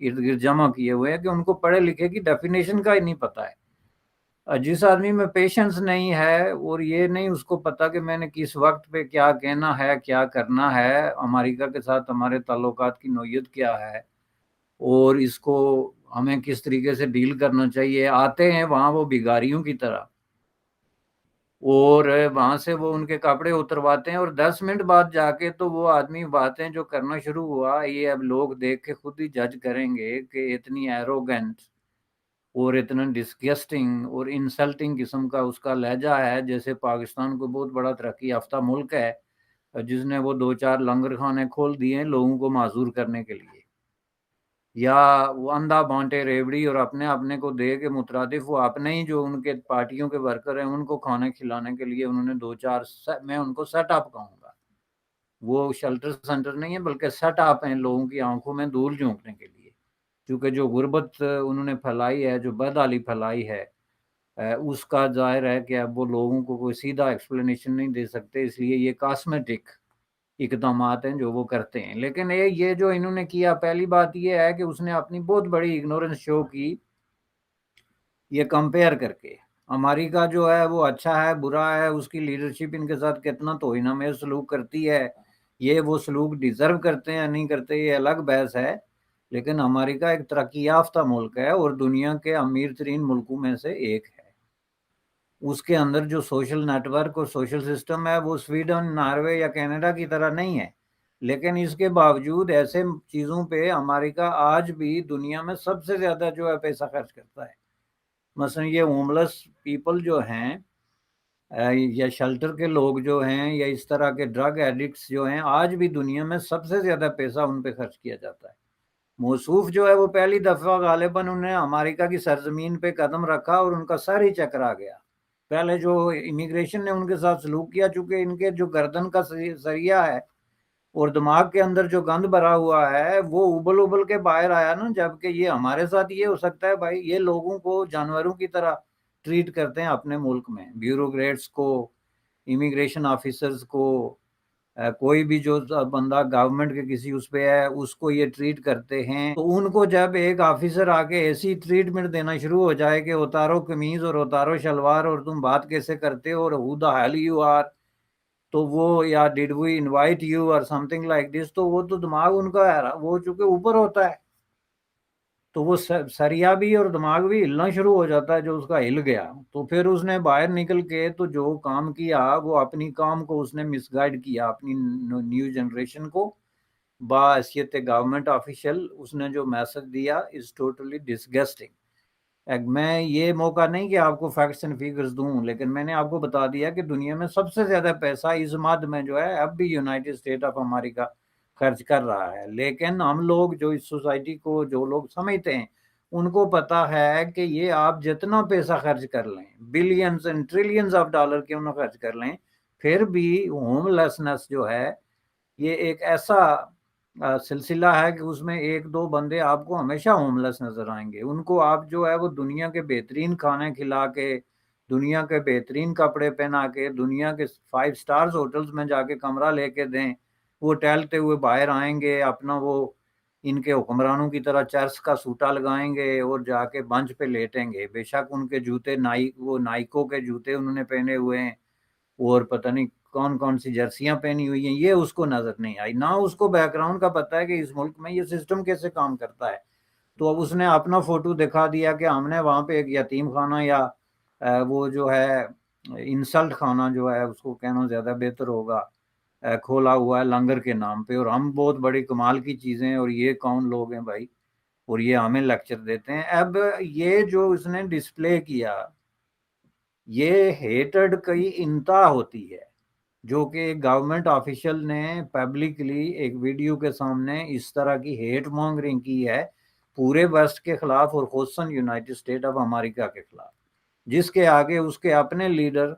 ارد گرد جمع کیے ہوئے ہیں کہ ان کو پڑھے لکھے کی ڈیفینیشن کا ہی نہیں پتا ہے. جس آدمی میں پیشنس نہیں ہے اور یہ نہیں اس کو پتا کہ میں نے کس وقت پہ کیا کہنا ہے کیا کرنا ہے، امریکہ کے ساتھ ہمارے تعلقات کی نوعیت کیا ہے اور اس کو ہمیں کس طریقے سے ڈیل کرنا چاہیے، آتے ہیں وہاں وہ بھگاریوں کی طرح اور وہاں سے وہ ان کے کپڑے اترواتے ہیں اور 10 منٹ بعد جا کے تو وہ آدمی باتیں جو کرنا شروع ہوا، یہ اب لوگ دیکھ کے خود ہی جج کریں گے کہ اتنی ایروگنٹ اور اتنا ڈسگسٹنگ اور انسلٹنگ قسم کا اس کا لہجہ ہے، جیسے پاکستان کو بہت بڑا ترقی یافتہ ملک ہے جس نے وہ 2-4 لنگر خانے کھول دیے ہیں لوگوں کو معذور کرنے کے لیے، یا وہ اندھا بانٹے ریوڑی اور اپنے کو دے کے مترادف وہ اپنے ہی جو ان کے پارٹیوں کے ورکر ہیں ان کو کھانے کھلانے کے لیے انہوں نے 2-4 میں ان کو سیٹ اپ کہوں گا، وہ شیلٹر سینٹر نہیں ہے بلکہ سیٹ اپ ہیں لوگوں کی آنکھوں میں دھول جھونکنے کے لیے، کیونکہ جو غربت انہوں نے پھیلائی ہے، جو بدحالی پھیلائی ہے، اس کا ظاہر ہے کہ اب وہ لوگوں کو کوئی سیدھا ایکسپلینیشن نہیں دے سکتے، اس لیے یہ کاسمیٹک اقدامات ہیں جو وہ کرتے ہیں. لیکن یہ جو انہوں نے کیا، پہلی بات یہ ہے کہ اس نے اپنی بہت بڑی اگنورنس شو کی، یہ کمپیئر کر کے امریکہ جو ہے وہ اچھا ہے برا ہے، اس کی لیڈرشپ ان کے ساتھ کتنا توہین آمیز سلوک کرتی ہے، یہ وہ سلوک ڈیزرو کرتے ہیں یا نہیں کرتے یہ الگ بحث ہے، لیکن امریکہ ایک ترقی یافتہ ملک ہے اور دنیا کے امیر ترین ملکوں میں سے ایک ہے. اس کے اندر جو سوشل نیٹ ورک اور سوشل سسٹم ہے وہ سویڈن، ناروے یا کینیڈا کی طرح نہیں ہے، لیکن اس کے باوجود ایسے چیزوں پہ امریکہ آج بھی دنیا میں سب سے زیادہ جو ہے پیسہ خرچ کرتا ہے. مثلا یہ ہوملس پیپل جو ہیں یا شیلٹر کے لوگ جو ہیں یا اس طرح کے ڈرگ ایڈکٹس جو ہیں، آج بھی دنیا میں سب سے زیادہ پیسہ ان پہ خرچ کیا جاتا ہے. موصوف جو ہے وہ پہلی دفعہ غالباً انہیں امریکہ کی سرزمین پہ قدم رکھا اور ان کا سر ہی چکرا گیا. پہلے جو امیگریشن نے ان کے ساتھ سلوک کیا، چونکہ ان کے جو گردن کا ذریعہ ہے اور دماغ کے اندر جو گند بھرا ہوا ہے وہ ابل ابل کے باہر آیا نا، جبکہ یہ ہمارے ساتھ یہ ہو سکتا ہے بھائی، یہ لوگوں کو جانوروں کی طرح ٹریٹ کرتے ہیں اپنے ملک میں، بیوروکریٹس کو، امیگریشن آفیسرز کو، کوئی بھی جو بندہ گورنمنٹ کے کسی اس پہ ہے اس کو یہ ٹریٹ کرتے ہیں. تو ان کو جب ایک آفیسر آ کے ایسی ٹریٹمنٹ دینا شروع ہو جائے کہ اتارو قمیض اور اتارو شلوار اور تم بات کیسے کرتے ہو اور who the hell you are، تو وہ یا did we invite you or something like this، تو وہ تو دماغ ان کا ہے وہ چونکہ اوپر ہوتا ہے تو وہ سریا بھی اور دماغ بھی ہلنا شروع ہو جاتا ہے، جو اس کا ہل گیا تو پھر اس نے باہر نکل کے تو جو کام کیا وہ اپنی کام کو اس نے مس گائیڈ کیا، اپنی نیو جنریشن کو بحیثیت گورنمنٹ آفیشل اس نے جو میسج دیا از ٹوٹلی ڈسگسٹنگ. میں یہ موقع نہیں کہ آپ کو فیکٹس اینڈ فیگرز دوں، لیکن میں نے آپ کو بتا دیا کہ دنیا میں سب سے زیادہ پیسہ اس مد میں جو ہے اب بھی یونائٹڈ اسٹیٹ آف امریکہ خرچ کر رہا ہے. لیکن ہم لوگ جو اس سوسائٹی کو جو لوگ سمجھتے ہیں ان کو پتا ہے کہ یہ آپ جتنا پیسہ خرچ کر لیں، billions and trillions of dollar کیوں نہ خرچ کر لیں، پھر بھی ہوم لیسنس جو ہے یہ ایک ایسا سلسلہ ہے کہ اس میں 1-2 بندے آپ کو ہمیشہ ہوم لیس نظر آئیں گے. ان کو آپ جو ہے وہ دنیا کے بہترین کھانے کھلا کے، دنیا کے بہترین کپڑے پہنا کے، دنیا کے 5 سٹارز ہوٹلز میں جا کے کمرہ لے کے دیں، وہ ٹہلتے ہوئے باہر آئیں گے، اپنا وہ ان کے حکمرانوں کی طرح چرس کا سوٹا لگائیں گے اور جا کے بنچ پہ لیٹیں گے. بے شک ان کے جوتے وہ نائکوں کے جوتے انہوں نے پہنے ہوئے ہیں اور پتہ نہیں کون کون سی جرسیاں پہنی ہوئی ہیں، یہ اس کو نظر نہیں آئی، نہ اس کو بیک گراؤنڈ کا پتہ ہے کہ اس ملک میں یہ سسٹم کیسے کام کرتا ہے. تو اب اس نے اپنا فوٹو دکھا دیا کہ ہم نے وہاں پہ ایک یتیم خانہ یا وہ جو ہے انسلٹ خانہ جو ہے اس کو کہنا زیادہ بہتر ہوگا، کھولا ہوا ہے لنگر کے نام پہ، اور ہم بہت بڑی کمال کی چیزیں، اور یہ کون لوگ ہیں بھائی، اور یہ ہمیں لیکچر دیتے ہیں. اب یہ جو اس نے ڈسپلے کیا یہ ہیٹڈ کی انتہا ہوتی ہے، جو کہ ایک گورنمنٹ آفیشل نے پبلکلی ایک ویڈیو کے سامنے اس طرح کی ہیٹ مانگرنگ کی ہے پورے ویسٹ کے خلاف اور خصوصاً یونائٹڈ اسٹیٹ آف امریکہ کے خلاف، جس کے آگے اس کے اپنے لیڈر،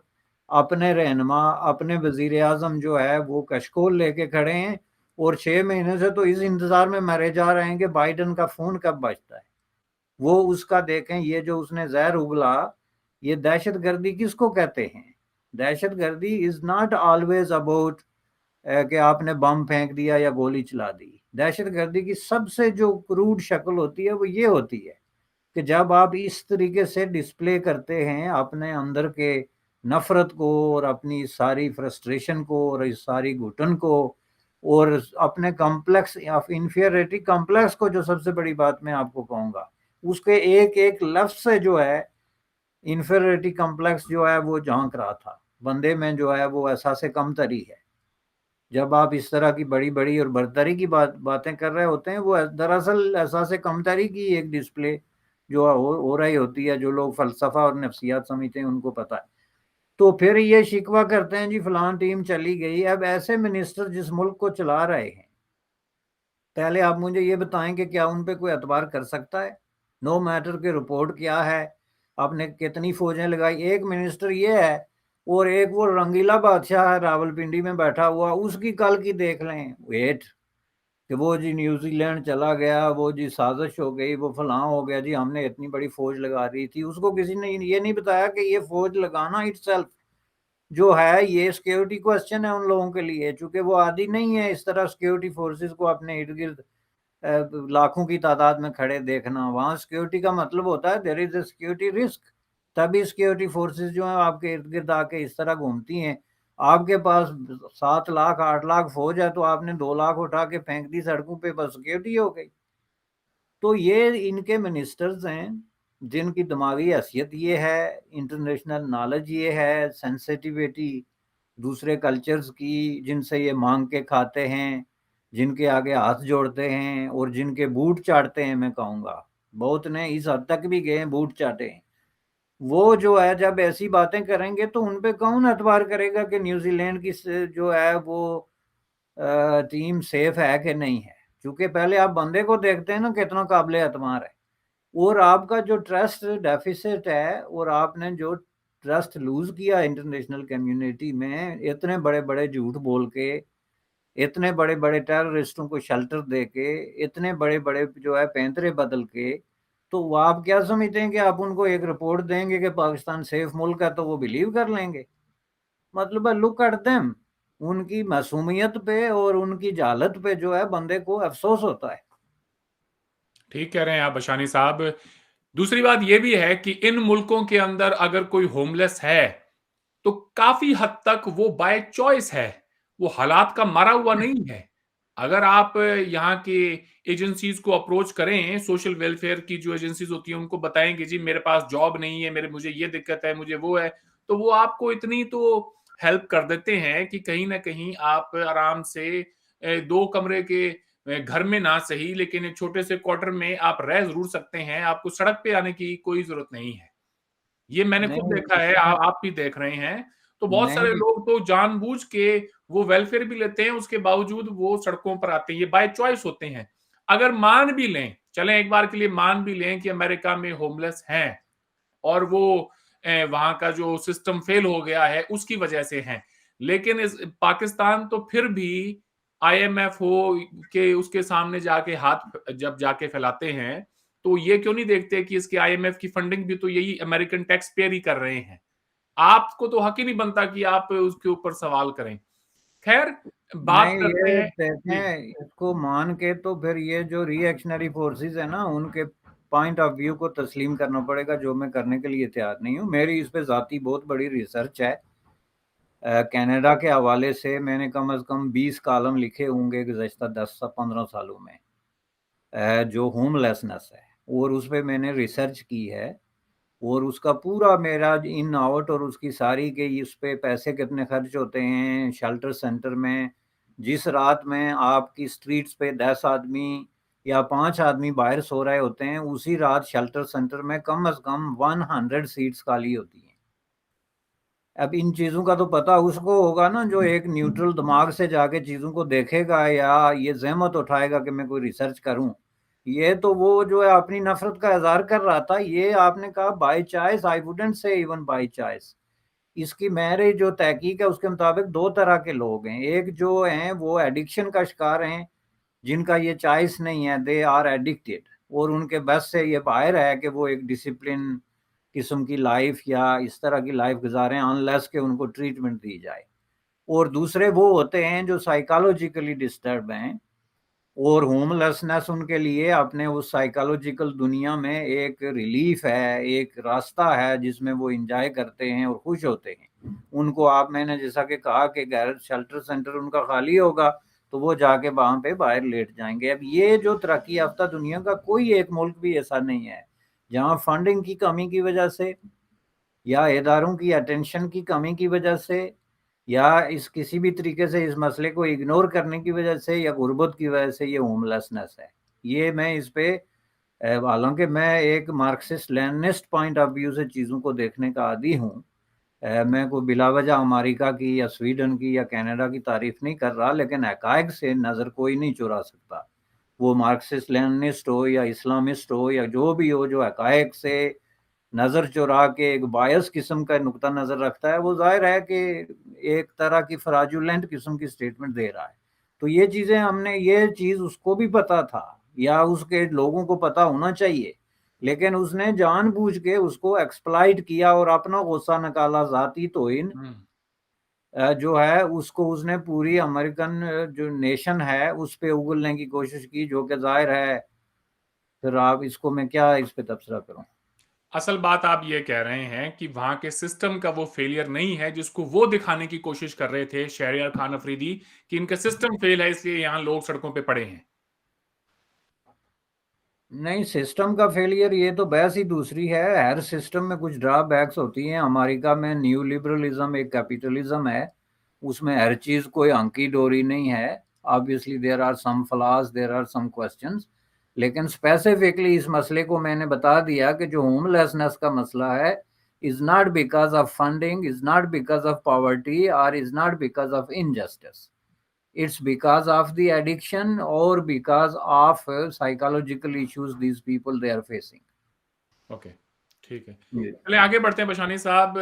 اپنے رہنما، اپنے وزیر اعظم جو ہے وہ کشکول لے کے کھڑے ہیں اور 6 مہینے سے تو اس انتظار میں مرے جا رہے ہیں کہ بائیڈن کا فون کب بجتا ہے. وہ اس کا دیکھیں، یہ جو اس نے زہر اگلا، یہ دہشت گردی کس کو کہتے ہیں؟ دہشت گردی از ناٹ آلویز اباؤٹ کہ آپ نے بم پھینک دیا یا گولی چلا دی. دہشت گردی کی سب سے جو کروڈ شکل ہوتی ہے وہ یہ ہوتی ہے کہ جب آپ اس طریقے سے ڈسپلے کرتے ہیں اپنے اندر کے نفرت کو اور اپنی ساری فرسٹریشن کو اور اس ساری گھٹن کو اور اپنے کمپلیکس آف انفیریٹی کمپلیکس کو، جو سب سے بڑی بات میں آپ کو کہوں گا، اس کے ایک ایک لفظ سے جو ہے انفیریٹی کمپلیکس جو ہے وہ جھانک رہا تھا بندے میں، جو ہے وہ احساس کمتری ہے۔ جب آپ اس طرح کی بڑی بڑی اور برتری کی باتیں کر رہے ہوتے ہیں، وہ دراصل احساس کمتری کی ایک ڈسپلے جو ہو رہی ہوتی ہے۔ جو لوگ فلسفہ اور نفسیات سمجھتے ہیں ان کو پتہ ہے۔ تو پھر یہ شکوہ کرتے ہیں جی فلان ٹیم چلی گئی۔ اب ایسے منسٹر جس ملک کو چلا رہے ہیں، پہلے آپ مجھے یہ بتائیں کہ کیا ان پہ کوئی اعتبار کر سکتا ہے؟ نو میٹر کی رپورٹ کیا ہے، آپ نے کتنی فوجیں لگائی؟ ایک منسٹر یہ ہے اور ایک وہ رنگیلا بادشاہ ہے راول پنڈی میں بیٹھا ہوا، اس کی کل کی دیکھ لیں ویٹ کہ وہ جی نیوزی لینڈ چلا گیا، وہ جی سازش ہو گئی، وہ فلاں ہو گیا، جی ہم نے اتنی بڑی فوج لگا رہی تھی۔ اس کو کسی نے یہ نہیں بتایا کہ یہ فوج لگانا اٹ سیلف جو ہے یہ سیکیورٹی کوسچن ہے ان لوگوں کے لیے، چونکہ وہ عادی نہیں ہے اس طرح سیکیورٹی فورسز کو اپنے ارد گرد لاکھوں کی تعداد میں کھڑے دیکھنا۔ وہاں سیکیورٹی کا مطلب ہوتا ہے دیر از اے سیکیورٹی رسک، تبھی سیکیورٹی فورسز جو ہیں آپ کے ارد گرد آ کے اس طرح گھومتی ہیں۔ آپ کے پاس 7 لاکھ 8 لاکھ فوج ہے تو آپ نے 2 لاکھ اٹھا کے پھینک دی سڑکوں پہ، بس سیکیورٹی ہو گئی۔ تو یہ ان کے منسٹرز ہیں جن کی دماغی حیثیت یہ ہے، انٹرنیشنل نالج یہ ہے، سینسیٹیویٹی دوسرے کلچرز کی، جن سے یہ مانگ کے کھاتے ہیں، جن کے آگے ہاتھ جوڑتے ہیں اور جن کے بوٹ چاٹتے ہیں۔ میں کہوں گا بہت نے اس حد تک بھی گئے ہیں بوٹ چاٹے ہیں۔ وہ جو ہے جب ایسی باتیں کریں گے تو ان پہ کون اعتبار کرے گا کہ نیوزی لینڈ کی جو ہے وہ ٹیم سیف ہے کہ نہیں ہے؟ چونکہ پہلے آپ بندے کو دیکھتے ہیں نا کتنا قابل اعتبار ہے، اور آپ کا جو ٹرسٹ ڈیفیسٹ ہے اور آپ نے جو ٹرسٹ لوز کیا انٹرنیشنل کمیونٹی میں، اتنے بڑے بڑے جھوٹ بول کے، اتنے بڑے بڑے ٹیررسٹوں کو شیلٹر دے کے، اتنے بڑے بڑے جو ہے پینترے بدل کے، تو وہ آپ کیا سمجھتے ہیں کہ آپ ان کو ایک رپورٹ دیں گے کہ پاکستان سیف ملک ہے تو وہ بلیو کر لیں گے؟ مطلب ہے لک ایٹ دیم، ان کی معصومیت پہ اور ان کی جہالت پہ جو ہے بندے کو افسوس ہوتا ہے۔ ٹھیک کہہ رہے ہیں آپ بشانی صاحب۔ دوسری بات یہ بھی ہے کہ ان ملکوں کے اندر اگر کوئی ہوم لیس ہے تو کافی حد تک وہ بائی چوائس ہے، وہ حالات کا مرا ہوا نہیں ہے۔ اگر آپ یہاں کے ایجنسیز کو اپروچ کریں، سوشل ویلفیئر کی جو ایجنسیز ہوتی ہیں ان کو بتائیں کہ جی میرے پاس جاب نہیں ہے، مجھے یہ دقت ہے، مجھے وہ ہے، تو وہ آپ کو اتنی تو ہیلپ کر دیتے ہیں کہ کہیں نہ کہیں آپ آرام سے 2 کمرے کے گھر میں نہ صحیح لیکن ایک چھوٹے سے کوارٹر میں آپ رہ ضرور سکتے ہیں۔ آپ کو سڑک پہ آنے کی کوئی ضرورت نہیں ہے۔ یہ میں نے خود نہیں دیکھا اس ہے، میں آپ بھی دیکھ رہے ہیں۔ تو بہت نہیں سارے لوگ تو جان بوجھ کے وہ ویلفیئر بھی لیتے ہیں، اس کے باوجود وہ سڑکوں پر آتے ہیں، یہ بائی چوائس ہوتے ہیں۔ اگر مان بھی لیں، چلیں ایک بار کے لیے مان بھی لیں کہ امریکہ میں ہوم لیس ہیں اور وہ وہاں کا جو سسٹم فیل ہو گیا ہے اس کی وجہ سے ہیں، لیکن پاکستان تو پھر بھی آئی ایم ایف ہو کہ اس کے سامنے جا کے ہاتھ جب جا کے پھیلاتے ہیں تو یہ کیوں نہیں دیکھتے کہ اس کے آئی ایم ایف کی فنڈنگ بھی تو یہی امریکن ٹیکس پیئر ہی کر رہے ہیں؟ آپ کو تو حق ہی نہیں بنتا کہ آپ اس کے اوپر سوال کریں۔ خیر، بات نہیں کرتے یہ ہیں جی۔ دیکھیں اس کو مان کے تو پھر یہ جو ری ایکشنری فورسز ہیں نا ان کے پوائنٹ آف ویو کو تسلیم کرنا پڑے گا، جو میں کرنے کے لیے تیار نہیں ہوں۔ میری اس پہ ذاتی بہت بڑی ریسرچ ہے۔ کینیڈا کے حوالے سے میں نے کم از کم 20 کالم لکھے ہوں گے گزشتہ 10-15 سالوں میں، جو ہوم لیسنس ہے، اور اس پہ میں نے ریسرچ کی ہے، اور اس کا پورا میرا ان آؤٹ اور اس کی ساری کے اس پہ پیسے کتنے خرچ ہوتے ہیں شیلٹر سینٹر میں۔ جس رات میں آپ کی سٹریٹس پہ 10 آدمی یا 5 آدمی باہر سو رہے ہوتے ہیں، اسی رات شیلٹر سینٹر میں کم از کم 100 سیٹس خالی ہوتی ہیں۔ اب ان چیزوں کا تو پتہ اس کو ہوگا نا جو ایک نیوٹرل دماغ سے جا کے چیزوں کو دیکھے گا یا یہ زحمت اٹھائے گا کہ میں کوئی ریسرچ کروں۔ یہ تو وہ جو ہے اپنی نفرت کا اظہار کر رہا تھا۔ یہ آپ نے کہا بائی چوائس، آئی ووڈنٹ سے ایون بائی چوائس۔ اس کی میری جو تحقیق ہے اس کے مطابق 2 طرح کے لوگ ہیں۔ ایک جو ہیں وہ ایڈکشن کا شکار ہیں، جن کا یہ چوائس نہیں ہے، دے آر ایڈکٹیڈ، اور ان کے بس سے یہ باہر ہے کہ وہ ایک ڈسپلن قسم کی لائف یا اس طرح کی لائف گزاریں انلیس کہ ان کو ٹریٹمنٹ دی جائے۔ اور دوسرے وہ ہوتے ہیں جو سائیکالوجیکلی ڈسٹرب ہیں، اور ہوم لیسنس ان کے لیے اپنے اس سائیکالوجیکل دنیا میں ایک ریلیف ہے، ایک راستہ ہے جس میں وہ انجوائے کرتے ہیں اور خوش ہوتے ہیں۔ ان کو میں نے جیسا کہ کہا کہ غیر شیلٹر سینٹر ان کا خالی ہوگا تو وہ جا کے وہاں پہ باہر لیٹ جائیں گے۔ اب یہ جو ترقی یافتہ دنیا کا کوئی ایک ملک بھی ایسا نہیں ہے جہاں فنڈنگ کی کمی کی وجہ سے یا اداروں کی اٹینشن کی کمی کی وجہ سے یا اس کسی بھی طریقے سے اس مسئلے کو اگنور کرنے کی وجہ سے یا غربت کی وجہ سے یہ ہوم لیسنس ہے۔ یہ میں اس پہ حالانکہ میں ایک مارکسسٹ لینسٹ پوائنٹ آف ویو سے چیزوں کو دیکھنے کا عادی ہوں، میں کوئی بلا وجہ امریکہ کی یا سویڈن کی یا کینیڈا کی تعریف نہیں کر رہا، لیکن حقائق سے نظر کوئی نہیں چرا سکتا، وہ مارکسسٹ لینسٹ ہو یا اسلامسٹ ہو یا جو بھی ہو، جو حقائق سے نظر چرا کے ایک بائس قسم کا نقطہ نظر رکھتا ہے، وہ ظاہر ہے کہ ایک طرح کی فراجولنٹ قسم کی سٹیٹمنٹ دے رہا ہے۔ تو یہ چیزیں ہم نے، یہ چیز اس کو بھی پتا تھا یا اس کے لوگوں کو پتا ہونا چاہیے، لیکن اس نے جان بوجھ کے اس کو ایکسپلائٹ کیا اور اپنا غصہ نکالا، ذاتی توہین جو ہے اس کو اس نے پوری امریکن جو نیشن ہے اس پہ اگلنے کی کوشش کی، جو کہ ظاہر ہے پھر آپ اس کو میں کیا اس پہ تبصرہ کروں۔ اصل بات آپ یہ کہہ رہے ہیں کہ وہاں کے سسٹم کا وہ فیلئر نہیں ہے جس کو وہ دکھانے کی کوشش کر رہے تھے شہریار خان افریدی کہ ان کا سسٹم فیل ہے اس لیے یہاں لوگ سڑکوں پہ پڑے ہیں۔ نہیں، سسٹم کا فیلئر یہ تو بحث ہی دوسری ہے، ہر سسٹم میں کچھ ڈرا بیکس ہوتی ہیں۔ امریکہ میں نیو لبرلزم ایک کیپیٹلزم ہے، اس میں ہر چیز کوئی ہنکی ڈوری نہیں ہے، obviously there are some flaws, there are some questions، لیکن اسپیسیفکلی اس مسئلے کو میں نے بتا دیا کہ جو ہوم لیسنس کا مسئلہ ہے is not because of funding, is not because of poverty or is not because of injustice. It's because of the addiction or because of psychological issues these people they are facing. Okay, ٹھیک ہے، چلیں آگے بڑھتے ہیں بشانی صاحب۔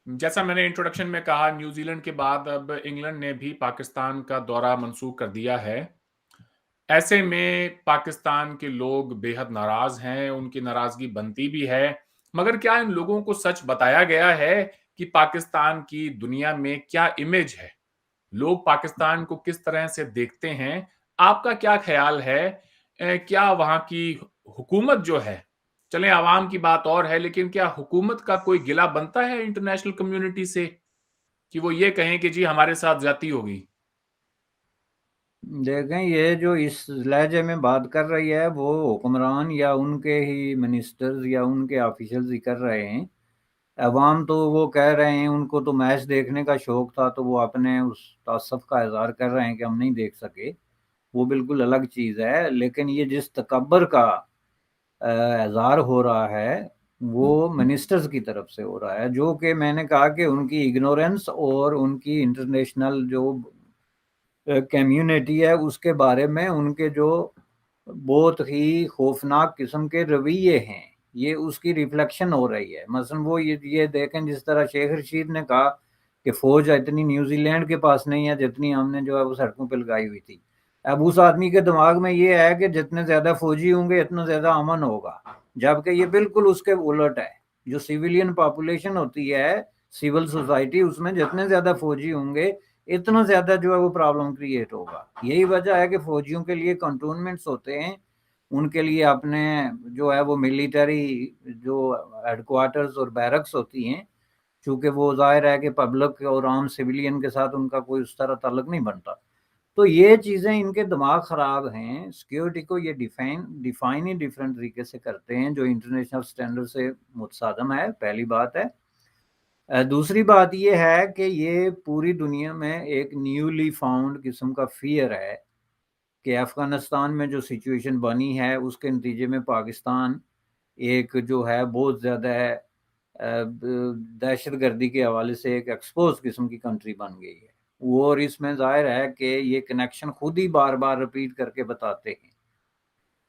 جیسا میں نے انٹروڈکشن میں کہا، نیوزی لینڈ کے بعد اب انگلینڈ نے بھی پاکستان کا دورہ منسوخ کر دیا ہے۔ ایسے میں پاکستان کے لوگ بے حد ناراض ہیں، ان کی ناراضگی بنتی بھی ہے، مگر کیا ان لوگوں کو سچ بتایا گیا ہے کہ پاکستان کی دنیا میں کیا امیج ہے؟ لوگ پاکستان کو کس طرح سے دیکھتے ہیں؟ آپ کا کیا خیال ہے؟ کیا وہاں کی حکومت جو ہے، چلیں عوام کی بات اور ہے، لیکن کیا حکومت کا کوئی گلہ بنتا ہے انٹرنیشنل کمیونٹی سے کہ وہ یہ کہیں کہ جی ہمارے ساتھ زیادتی ہوگی؟ دیکھیں، یہ جو اس لہجے میں بات کر رہی ہے وہ حکمران یا ان کے ہی منسٹرز یا ان کے آفیشلز ہی کر رہے ہیں۔ عوام تو وہ کہہ رہے ہیں، ان کو تو میچ دیکھنے کا شوق تھا تو وہ اپنے اس تعصب کا اظہار کر رہے ہیں کہ ہم نہیں دیکھ سکے، وہ بالکل الگ چیز ہے۔ لیکن یہ جس تکبر کا اظہار ہو رہا ہے وہ منسٹرز کی طرف سے ہو رہا ہے، جو کہ میں نے کہا کہ ان کی اگنورنس اور ان کی انٹرنیشنل جو کمیونٹی ہے اس کے بارے میں ان کے جو بہت ہی خوفناک قسم کے رویے ہیں، یہ اس کی ریفلیکشن ہو رہی ہے۔ مثلا وہ یہ دیکھیں، جس طرح شیخ رشید نے کہا کہ فوج اتنی نیوزی لینڈ کے پاس نہیں ہے جتنی ہم نے جو ہے وہ سڑکوں پہ لگائی ہوئی تھی۔ اب اس آدمی کے دماغ میں یہ ہے کہ جتنے زیادہ فوجی ہوں گے اتنا زیادہ امن ہوگا، جبکہ یہ بالکل اس کے الٹ ہے۔ جو سیویلین پاپولیشن ہوتی ہے، سول سوسائٹی، اس میں جتنے زیادہ فوجی ہوں گے اتنا زیادہ جو ہے وہ پرابلم کریٹ ہوگا۔ یہی وجہ ہے کہ فوجیوں کے لیے کنٹونمنٹس ہوتے ہیں، ان کے لیے اپنے جو ہے وہ ملیٹری جو ہیڈ کوارٹرز اور بیرکس ہوتی ہیں، چونکہ وہ ظاہر ہے کہ پبلک اور عام سویلین کے ساتھ ان کا کوئی اس طرح تعلق نہیں بنتا۔ تو یہ چیزیں ان کے دماغ خراب ہیں۔ سیکیورٹی کو یہ ڈیفائن ہی ڈیفرنٹ طریقے سے کرتے ہیں جو انٹرنیشنل سٹینڈرڈ سے متصادم ہے، پہلی بات ہے۔ دوسری بات یہ ہے کہ یہ پوری دنیا میں ایک نیولی فاؤنڈ قسم کا فیئر ہے کہ افغانستان میں جو سچویشن بنی ہے اس کے نتیجے میں پاکستان ایک جو ہے بہت زیادہ دہشت گردی کے حوالے سے ایک ایکسپوز قسم کی کنٹری بن گئی ہے۔ اور اس میں ظاہر ہے کہ یہ کنیکشن خود ہی بار بار ریپیٹ کر کے بتاتے ہیں۔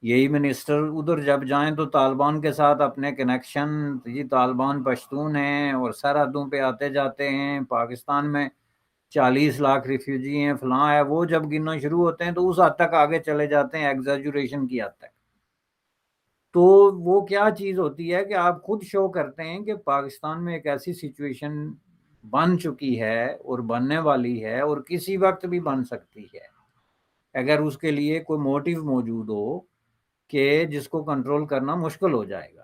یہی منسٹر ادھر جب جائیں تو طالبان کے ساتھ اپنے کنیکشن، یہ طالبان پشتون ہیں اور سرحدوں پہ آتے جاتے ہیں، پاکستان میں 40 لاکھ ریفیوجی ہیں، فلاں ہے، وہ جب گننا شروع ہوتے ہیں تو اس حد تک آگے چلے جاتے ہیں، ایگزیجوریشن کی حد تک۔ تو وہ کیا چیز ہوتی ہے کہ آپ خود شو کرتے ہیں کہ پاکستان میں ایک ایسی سچویشن بن چکی ہے اور بننے والی ہے اور کسی وقت بھی بن سکتی ہے۔ اگر اس کے لیے کوئی موٹیو موجود ہو کہ جس کو کنٹرول کرنا مشکل ہو جائے گا.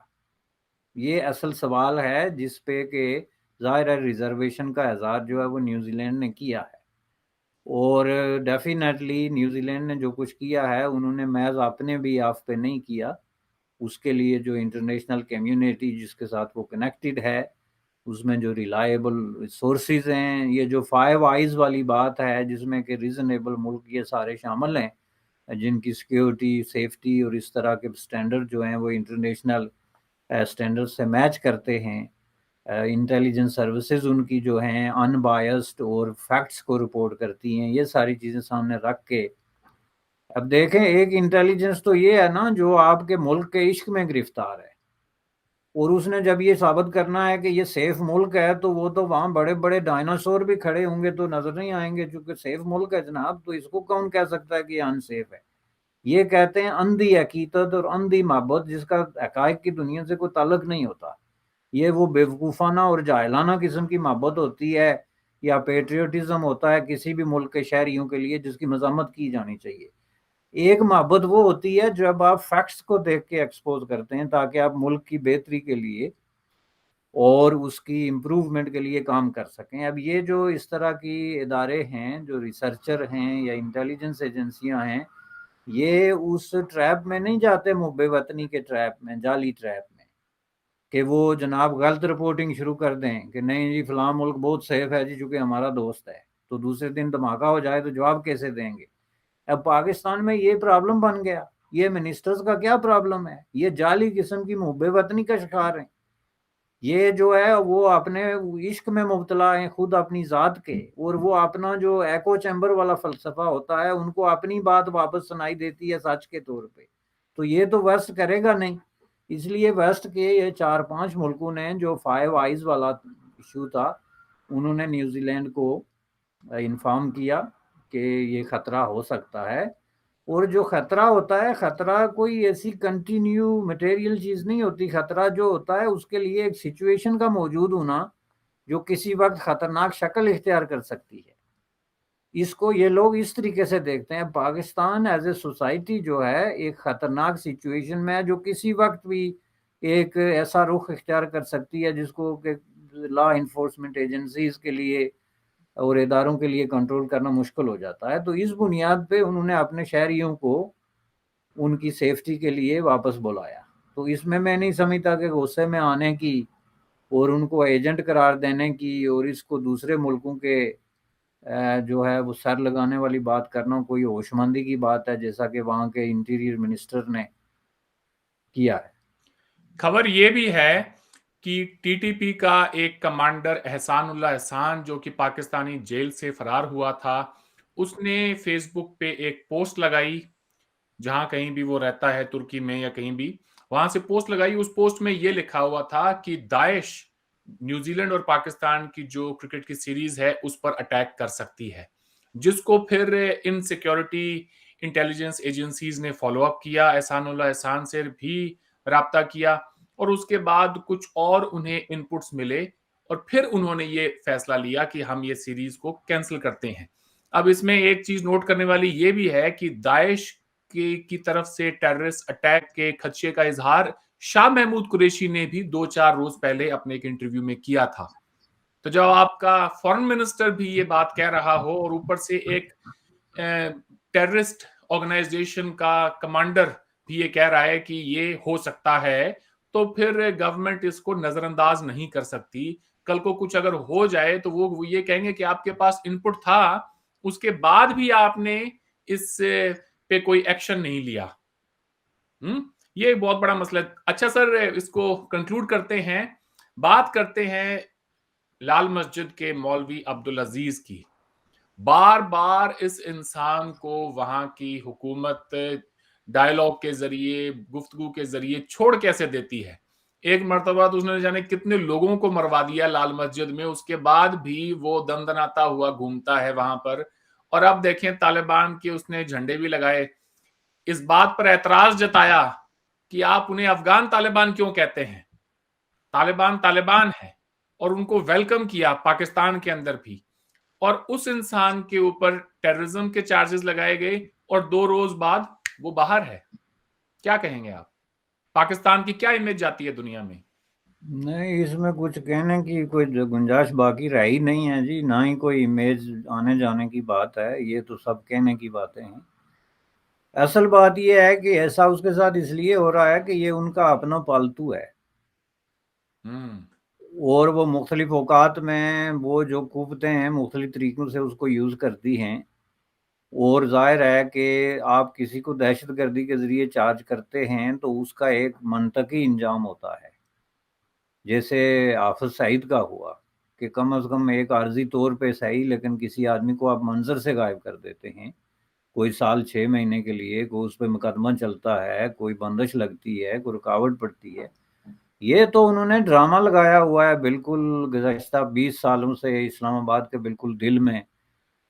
یہ اصل سوال ہے جس پہ کہ ظاہر ہے ریزرویشن کا اظہار جو ہے وہ نیوزی لینڈ نے کیا ہے, اور ڈیفینیٹلی نیوزی لینڈ نے جو کچھ کیا ہے انہوں نے محض اپنے بھی آپ پہ نہیں کیا, اس کے لیے جو انٹرنیشنل کمیونٹی جس کے ساتھ وہ کنیکٹڈ ہے, اس میں جو ریلائبل سورسز ہیں, یہ جو 5 آئیز والی بات ہے جس میں کہ ریزنیبل ملک یہ سارے شامل ہیں جن کی سیکیورٹی, سیفٹی اور اس طرح کے سٹینڈرڈ جو ہیں وہ انٹرنیشنل سٹینڈرڈ سے میچ کرتے ہیں, انٹیلیجنس سروسز ان کی جو ہیں ان بائسڈ اور فیکٹس کو رپورٹ کرتی ہیں, یہ ساری چیزیں سامنے رکھ کے اب دیکھیں ایک انٹیلیجنس تو یہ ہے نا جو آپ کے ملک کے عشق میں گرفتار ہے, اور اس نے جب یہ ثابت کرنا ہے کہ یہ سیف ملک ہے تو وہ تو وہاں بڑے بڑے ڈائناسور بھی کھڑے ہوں گے تو نظر نہیں آئیں گے, چونکہ سیف ملک ہے جناب, تو اس کو کون کہہ سکتا ہے کہ یہ ان سیف ہے. یہ کہتے ہیں اندھی عقیدت اور اندھی محبت جس کا حقائق کی دنیا سے کوئی تعلق نہیں ہوتا. یہ وہ بیوقوفانہ اور جاہلانہ قسم کی محبت ہوتی ہے یا پیٹریوٹزم ہوتا ہے کسی بھی ملک کے شہریوں کے لیے جس کی مذمت کی جانی چاہیے. ایک محبت وہ ہوتی ہے جب آپ فیکٹس کو دیکھ کے ایکسپوز کرتے ہیں تاکہ آپ ملک کی بہتری کے لیے اور اس کی امپروومنٹ کے لیے کام کر سکیں. اب یہ جو اس طرح کی ادارے ہیں جو ریسرچر ہیں یا انٹیلیجنس ایجنسیاں ہیں, یہ اس ٹریپ میں نہیں جاتے محب وطنی کے ٹریپ میں, جعلی ٹریپ میں, کہ وہ جناب غلط رپورٹنگ شروع کر دیں کہ نہیں جی فلاں ملک بہت سیف ہے جی چونکہ ہمارا دوست ہے, تو دوسرے دن دھماکہ ہو جائے تو جواب کیسے دیں گے. اب پاکستان میں یہ پرابلم بن گیا. یہ منسٹرز کا کیا پرابلم ہے, یہ جعلی قسم کی محب وطنی کا شکار ہیں. یہ جو ہے وہ اپنے عشق میں مبتلا ہیں خود اپنی ذات کے, اور وہ اپنا جو ایکو چیمبر والا فلسفہ ہوتا ہے ان کو اپنی بات واپس سنائی دیتی ہے سچ کے طور پہ, تو یہ تو ویسٹ کرے گا نہیں. اس لیے ویسٹ کے یہ 4-5 ملکوں نے جو 5 آئیز والا ایشو تھا انہوں نے نیوزی لینڈ کو انفارم کیا کہ یہ خطرہ ہو سکتا ہے. اور جو خطرہ ہوتا ہے, خطرہ کوئی ایسی کنٹینیو مٹیریل چیز نہیں ہوتی. خطرہ جو ہوتا ہے اس کے لیے ایک سچویشن کا موجود ہونا جو کسی وقت خطرناک شکل اختیار کر سکتی ہے. اس کو یہ لوگ اس طریقے سے دیکھتے ہیں. پاکستان ایز اے سوسائٹی جو ہے ایک خطرناک سچویشن میں ہے جو کسی وقت بھی ایک ایسا رخ اختیار کر سکتی ہے جس کو کہ لا انفورسمنٹ ایجنسیز کے لیے اور اداروں کے لیے کنٹرول کرنا مشکل ہو جاتا ہے. تو اس بنیاد پہ انہوں نے اپنے شہریوں کو ان کی سیفٹی کے لیے واپس بلایا. تو اس میں نہیں سمجھتا کہ غصے میں آنے کی اور ان کو ایجنٹ قرار دینے کی اور اس کو دوسرے ملکوں کے جو ہے وہ سر لگانے والی بات کرنا کوئی ہوش مندی کی بات ہے جیسا کہ وہاں کے انٹیریئر منسٹر نے کیا ہے. خبر یہ بھی ہے کہ ٹی ٹی پی کا ایک کمانڈر احسان اللہ احسان جو کہ پاکستانی جیل سے فرار ہوا تھا, اس نے فیس بک پہ ایک پوسٹ لگائی جہاں کہیں بھی وہ رہتا ہے ترکی میں یا کہیں بھی, وہاں سے پوسٹ لگائی. اس پوسٹ میں یہ لکھا ہوا تھا کہ داعش نیوزی لینڈ اور پاکستان کی جو کرکٹ کی سیریز ہے اس پر اٹیک کر سکتی ہے, جس کو پھر ان سیکیورٹی انٹیلیجنس ایجنسیز نے فالو اپ کیا, احسان اللہ احسان سے بھی رابطہ کیا اور اس کے بعد کچھ اور انہیں ان پٹس ملے اور پھر انہوں نے یہ فیصلہ لیا کہ ہم یہ سیریز کو کینسل کرتے ہیں. اب اس میں ایک چیز نوٹ کرنے والی یہ بھی ہے کہ داعش کی طرف سے ٹیررسٹ اٹیک کے خدشے کا اظہار شاہ محمود قریشی نے بھی 2-4 روز پہلے اپنے ایک انٹرویو میں کیا تھا. تو جب آپ کا فورن منسٹر بھی یہ بات کہہ رہا ہو اور اوپر سے ایک ٹیررسٹ آرگنائزیشن کا کمانڈر بھی یہ کہہ رہا ہے کہ یہ ہو سکتا ہے, تو پھر گورنمنٹ اس کو نظر انداز نہیں کر سکتی. کل کو کچھ اگر ہو جائے تو وہ یہ کہیں گے کہ آپ کے پاس ان پٹ تھا, اس کے بعد بھی آپ نے اس پہ کوئی ایکشن نہیں لیا. یہ بہت بڑا مسئلہ ہے. اچھا سر, اس کو کنکلوڈ کرتے ہیں, بات کرتے ہیں لال مسجد کے مولوی عبدالعزیز کی. بار بار اس انسان کو وہاں کی حکومت ڈائیلاگ کے ذریعے, گفتگو کے ذریعے چھوڑ کیسے دیتی ہے. ایک مرتبہ تو اس نے جانے کتنے لوگوں کو مروا دیا لال مسجد میں, اس کے بعد بھی وہ دندناتا ہوا گھومتا ہے وہاں پر. اور اب دیکھیں طالبان کے اس نے جھنڈے بھی لگائے, اس بات پر اعتراض جتایا کہ آپ انہیں افغان طالبان کیوں کہتے ہیں, طالبان ہے, اور ان کو ویلکم کیا پاکستان کے اندر بھی. اور اس انسان کے اوپر ٹیررزم کے چارجز لگائے گئے اور 2 روز بعد وہ باہر ہے. کیا کہیں گے آپ؟ پاکستان کی کیا امیج جاتی ہے دنیا میں؟ نہیں، اس میں کچھ کہنے کی کوئی گنجائش باقی رہی نہیں ہے جی، نہ ہی کوئی امیج آنے جانے کی بات ہے، یہ تو سب کہنے کی باتیں ہیں. اصل بات یہ ہے کہ ایسا اس کے ساتھ اس لیے ہو رہا ہے کہ یہ ان کا اپنا پالتو ہے، اور وہ مختلف اوقات میں وہ جو قوتیں ہیں مختلف طریقوں سے اس کو یوز کرتی ہیں، اور ظاہر ہے کہ آپ کسی کو دہشت گردی کے ذریعے چارج کرتے ہیں تو اس کا ایک منطقی انجام ہوتا ہے. جیسے حافظ سعید کا ہوا کہ کم از کم ایک عارضی طور پہ صحیح، لیکن کسی آدمی کو آپ منظر سے غائب کر دیتے ہیں، کوئی سال 6 مہینے کے لیے، کوئی اس پہ مقدمہ چلتا ہے، کوئی بندش لگتی ہے، کوئی رکاوٹ پڑتی ہے. یہ تو انہوں نے ڈرامہ لگایا ہوا ہے بالکل گزشتہ 20 سالوں سے اسلام آباد کے بالکل دل میں،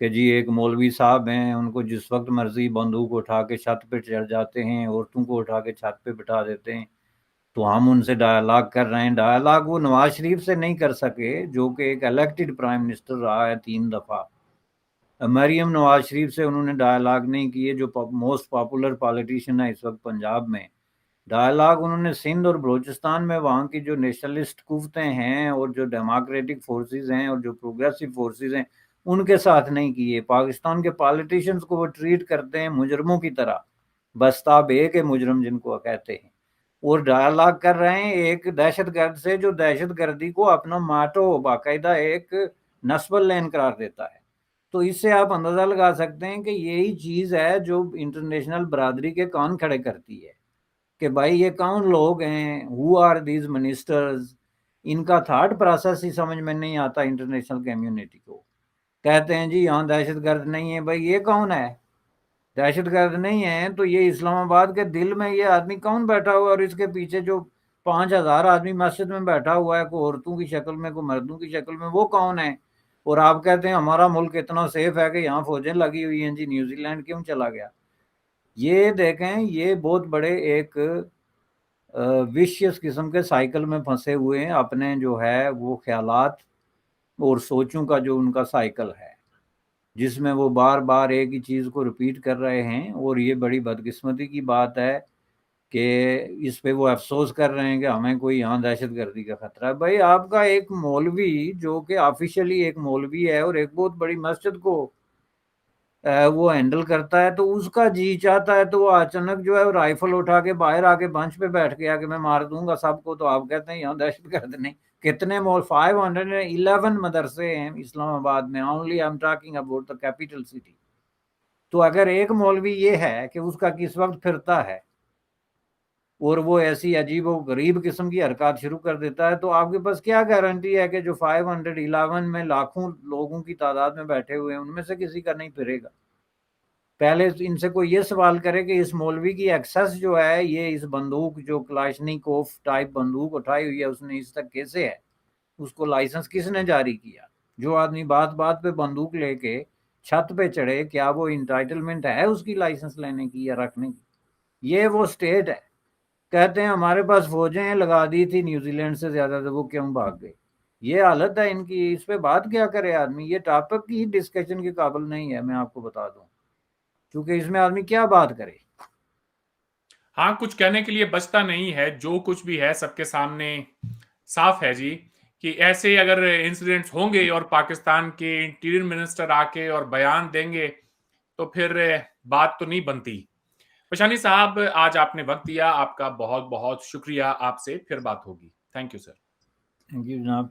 کہ جی ایک مولوی صاحب ہیں، ان کو جس وقت مرضی بندوق اٹھا کے چھت پہ چڑھ جاتے ہیں، عورتوں کو اٹھا کے چھت پہ بٹھا دیتے ہیں، تو ہم ان سے ڈائلاگ کر رہے ہیں. ڈائلاگ وہ نواز شریف سے نہیں کر سکے جو کہ ایک الیکٹڈ پرائم منسٹر رہا ہے 3 دفعہ. مریم نواز شریف سے انہوں نے ڈائلاگ نہیں کیے، جو موسٹ پاپولر پالیٹیشین ہے اس وقت پنجاب میں. ڈائلاگ انہوں نے سندھ اور بلوچستان میں وہاں کی جو نیشنلسٹ قوتیں ہیں اور جو ڈیموکریٹک فورسز ہیں اور جو پروگریسو فورسز ہیں ان کے ساتھ نہیں کیے. پاکستان کے پالیٹیشینز کو وہ ٹریٹ کرتے ہیں مجرموں کی طرح، بستاب ایک مجرم جن کو کہتے ہیں، اور ڈائلاگ کر رہے ہیں ایک دہشت گرد سے جو دہشت گردی کو اپنا ماٹو باقاعدہ ایک نسب اللعین قرار دیتا ہے. تو اس سے آپ اندازہ لگا سکتے ہیں کہ یہی چیز ہے جو انٹرنیشنل برادری کے کان کھڑے کرتی ہے کہ بھائی یہ کون لوگ ہیں، ہو آر دیز منسٹرز. ان کا تھاٹ پروسیس ہی سمجھ میں نہیں آتا انٹرنیشنل کمیونٹی کو. کہتے ہیں جی یہاں دہشت گرد نہیں ہے. بھائی یہ کون ہے؟ دہشت گرد نہیں ہے تو یہ اسلام آباد کے دل میں یہ آدمی کون بیٹھا ہوا ہے، اور اس کے پیچھے جو 5000 آدمی مسجد میں بیٹھا ہوا ہے، کوئی عورتوں کی شکل میں، کوئی مردوں کی شکل میں، وہ کون ہے؟ اور آپ کہتے ہیں ہمارا ملک اتنا سیف ہے کہ یہاں فوجیں لگی ہوئی ہیں. جی نیوزی لینڈ کیوں چلا گیا؟ یہ دیکھیں، یہ بہت بڑے ایک ویشیس قسم کے سائیکل میں پھنسے ہوئے ہیں، اپنے جو ہے وہ خیالات اور سوچوں کا جو ان کا سائیکل ہے، جس میں وہ بار بار ایک ہی چیز کو ریپیٹ کر رہے ہیں. اور یہ بڑی بدقسمتی کی بات ہے کہ اس پہ وہ افسوس کر رہے ہیں کہ ہمیں کوئی یہاں دہشت گردی کا خطرہ ہے. بھائی آپ کا ایک مولوی جو کہ آفیشلی ایک مولوی ہے اور ایک بہت بڑی مسجد کو وہ ہینڈل کرتا ہے، تو اس کا جی چاہتا ہے تو وہ اچانک جو ہے وہ رائفل اٹھا کے باہر آ کے بنچ پہ بیٹھ گیا کہ میں مار دوں گا سب کو. تو آپ کہتے ہیں یہاں دہشت گرد نہیں. کتنے 511 مدرسے ہیں اسلام آباد میں، only I am talking about the capital city. تو اگر ایک مولوی یہ ہے کہ اس کا کس وقت پھرتا ہے اور وہ ایسی عجیب و غریب قسم کی حرکات شروع کر دیتا ہے، تو آپ کے پاس کیا گارنٹی ہے کہ جو 511 میں لاکھوں لوگوں کی تعداد میں بیٹھے ہوئے ہیں ان میں سے کسی کا نہیں پھرے گا؟ پہلے ان سے کوئی یہ سوال کرے کہ اس مولوی کی ایکسس جو ہے، یہ اس بندوق جو کلاشنیکوف ٹائپ بندوق اٹھائی ہوئی ہے اس نے اس تک کیسے ہے، اس کو لائسنس کس نے جاری کیا؟ جو آدمی بات بات پہ بندوق لے کے چھت پہ چڑھے، کیا وہ انٹائٹلمنٹ ہے اس کی لائسنس لینے کی یا رکھنے کی؟ یہ وہ سٹیٹ ہے. کہتے ہیں ہمارے پاس فوجیں ہیں لگا دی تھی نیوزی لینڈ سے زیادہ، تو وہ کیوں بھاگ گئے؟ یہ حالت ہے ان کی. اس پہ بات کیا کرے آدمی؟ یہ ٹاپک کی ڈسکشن کے قابل نہیں ہے، میں آپ کو بتا دوں، کیونکہ اس میں آدمی کیا بات کرے. ہاں، کچھ کہنے کے لیے بچتا نہیں ہے. جو کچھ بھی ہے سب کے سامنے صاف ہے جی، کہ ایسے اگر انسیڈنٹس ہوں گے اور پاکستان کے انٹیریئر منسٹر آ کے اور بیان دیں گے تو پھر بات تو نہیں بنتی. پشانی صاحب، آج آپ نے وقت دیا، آپ کا بہت بہت شکریہ. آپ سے پھر بات ہوگی. Thank you sir. Thank you جناب.